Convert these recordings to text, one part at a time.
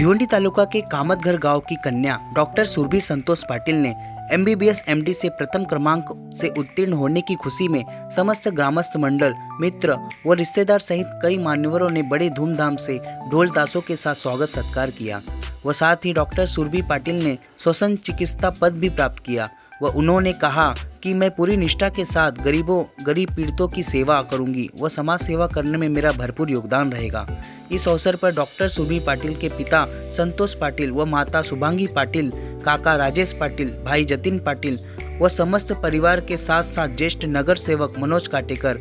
भिवंडी तालुका के कामतघर गांव की कन्या डॉक्टर सुरभि संतोष पाटिल ने MBBS MD से प्रथम क्रमांक से उत्तीर्ण होने की खुशी में समस्त ग्रामस्थ मंडल, मित्र व रिश्तेदार सहित कई मान्यवरों ने बड़े धूमधाम से ढोल ताशों के साथ स्वागत सत्कार किया। व साथ ही डॉक्टर सुरभि पाटिल ने श्वसन चिकित्सा पद भी प्राप्त किया व उन्होंने कहा कि मैं पूरी निष्ठा के साथ गरीब पीड़ितों की सेवा करूंगी व समाज सेवा करने में मेरा भरपूर योगदान रहेगा। इस अवसर पर डॉक्टर सुरभि पाटिल के पिता संतोष पाटिल व माता शुभांगी पाटिल, काका राजेश पाटिल, भाई जतिन पाटिल व समस्त परिवार के साथ साथ ज्येष्ठ नगर सेवक मनोज काटेकर,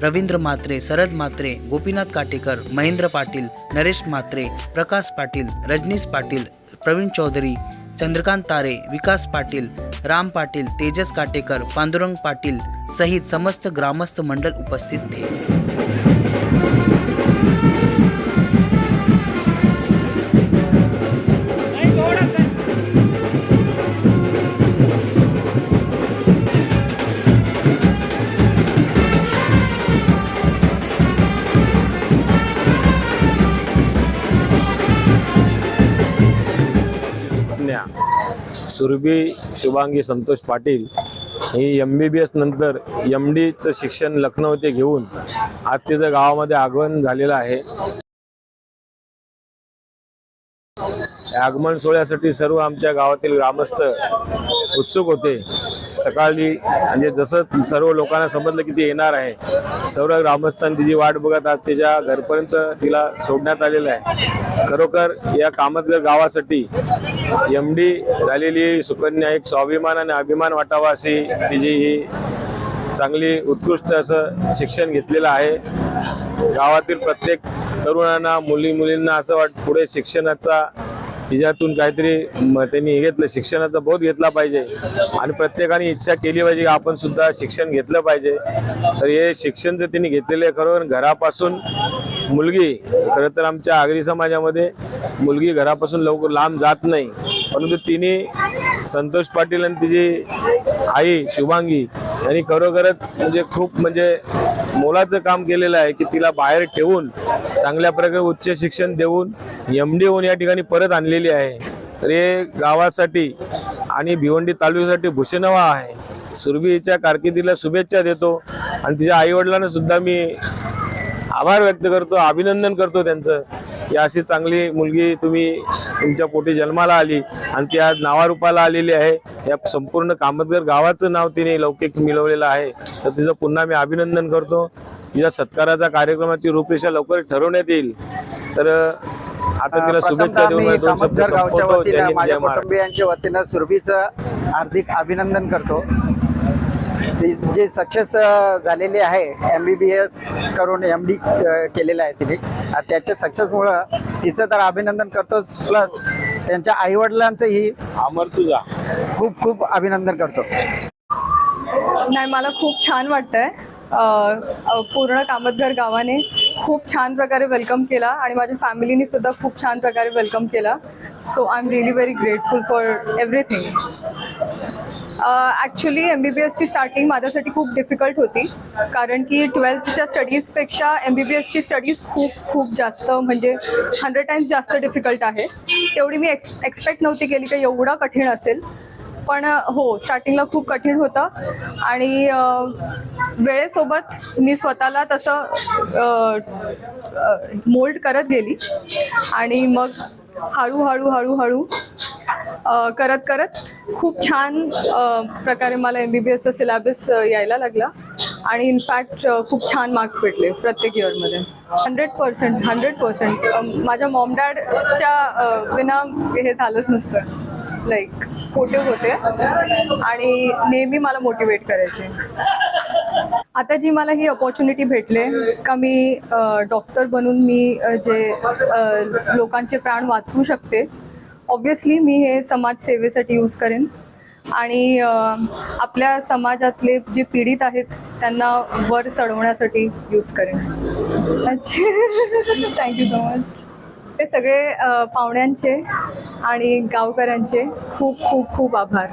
रविंद्र मात्रे, शरद मात्रे, गोपीनाथ काटेकर, महेंद्र पाटिल, नरेश मात्रे, प्रकाश पाटिल, रजनीश पाटिल, प्रवीण चौधरी, चंद्रकांत तारे, विकास पाटिल, राम पाटिल, तेजस काटेकर, पांडुरंग पाटिल सहित समस्त ग्रामस्थ मंडल उपस्थित थे। सुरभि शुभांगी संतोष पाटिल ही MBBS नंतर MDचं शिक्षण लखनौ येथे घेऊन आज तिचं गावामध्ये आगमन झालेलं आहे। आगमन सोहळ्यासाठी सर्व आमच्या गावातील ग्रामस्थ उत्सुक होते। सकाळी म्हणजे जसं सर्व लोकांना समजलं की ती येणार आहे, सर्व ग्रामस्थांनी तिची वाट बघत आज तिच्या घरपर्यंत तिला सोडण्यात आलेलं आहे। खरोखर या कामतघर गावासाठी MD झालेली सुकन्या एक स्वाभिमान आणि अभिमान वाटावा अशी तिची ही चांगली उत्कृष्ट असं शिक्षण घेतलेलं आहे। गावातील प्रत्येक तरुणांना मुलींना असं पुढे शिक्षणाचा तिच्यातून काहीतरी त्यांनी घेतलं, शिक्षणाचा बोध घेतला पाहिजे आणि प्रत्येकाने इच्छा केली पाहिजे की आपण सुद्धा शिक्षण घेतलं पाहिजे। तर हे शिक्षण जर त्यांनी घेतलेले खरोखर घरापासून मुलगी, खरं तर आमच्या आगरी समाजामध्ये मुलगी घरापासून लवकर लांब जात नाही, परंतु तिने संतोष पाटिल आणि तिची आई शुभांगी यांनी खरोखरच खूप मोलाचं काम केलेलं आहे की तिला बाहेर ठेवून चांगल्या प्रकारे उच्च शिक्षण देऊन MD होऊन या ठिकाणी परत आणलेली आहे। तर हे गावासाठी आणि भिवंडी तालुक्यासाठी भूषणावा आहे। सुरभीच्या कारकिर्दीला शुभेच्छा देतो आणि तिच्या आई वडिलांना सुद्धा मी आभार व्यक्त करतो, अभिनंदन करतो त्यांचं की अशी चांगली मुलगी तुमच्या पोटी जन्माला आली आणि ती आज नावारूपाला आलेली आहे। या संपूर्ण कामतघर गावाचं नाव तिने लौकिक मिळवलेलं आहे। तर तिचं पुन्हा मी अभिनंदन करतो। तिच्या सत्काराचा कार्यक्रमाची रूपरेषा लवकर ठरवण्यात येईल। तर आता तिला शुभेच्छा देऊन दोन शब्द संपवतो। माझ्या कुटुंबियांच्या वतीनं सुरभीचं हार्दिक अभिनंदन करतो। जे सक्सेस झालेले आहे, MBBS करून MD केलेलं आहे तिने, त्याच्या सक्सेसमुळं तिचं तर अभिनंदन करतोच, प्लस त्यांच्या आईवडिलांचंही तुझा खूप खूप अभिनंदन करतो। नाही, मला खूप छान वाटतंय। पूर्ण कामतघर गावाने खूप छान प्रकारे वेलकम केला आणि माझ्या फॅमिलीने सुद्धा खूप छान प्रकारे वेलकम केला। So I am really very grateful for everything. Actually MBBSची स्टार्टिंग माझ्यासाठी खूप डिफिकल्ट होती, कारण की 12thच्या स्टडीजपेक्षा MBBSची स्टडीज खूप जास्त 100 टाइम्स जास्त डिफिकल्ट आहे। तेवढी मी एक्सपेक्ट नव्हती केली की एवढं कठीण असेल, पण हो, स्टार्टिंगला खूप कठीण होतं आणि वेळेसोबत मी स्वतःला तसं मोल्ड करत गेली आणि मग हळूहळू करत खूप छान प्रकारे मला MBBSचा सिलेबस यायला लागला आणि इनफॅक्ट खूप छान मार्क्स भेटले प्रत्येक इयरमध्ये। 100% माझ्या मॉम डॅडच्या विना हे झालंच नसतं। लाईक मोठे होते आणि नेहमी मला मोटिवेट करायचे। आता जी मला ही अपॉर्च्युनिटी भेटले का मी डॉक्टर बनून मी जे लोकांचे प्राण वाचवू शकते, ऑब्व्हियसली मी हे समाजसेवेसाठी यूज करेन आणि आपल्या समाजातले जे पीडित आहेत त्यांना वर चढवण्यासाठी यूज करेन। Thank you so much. ते सगळे पाहुण्यांचे आणि गावकऱ्यांचे खूप आभार।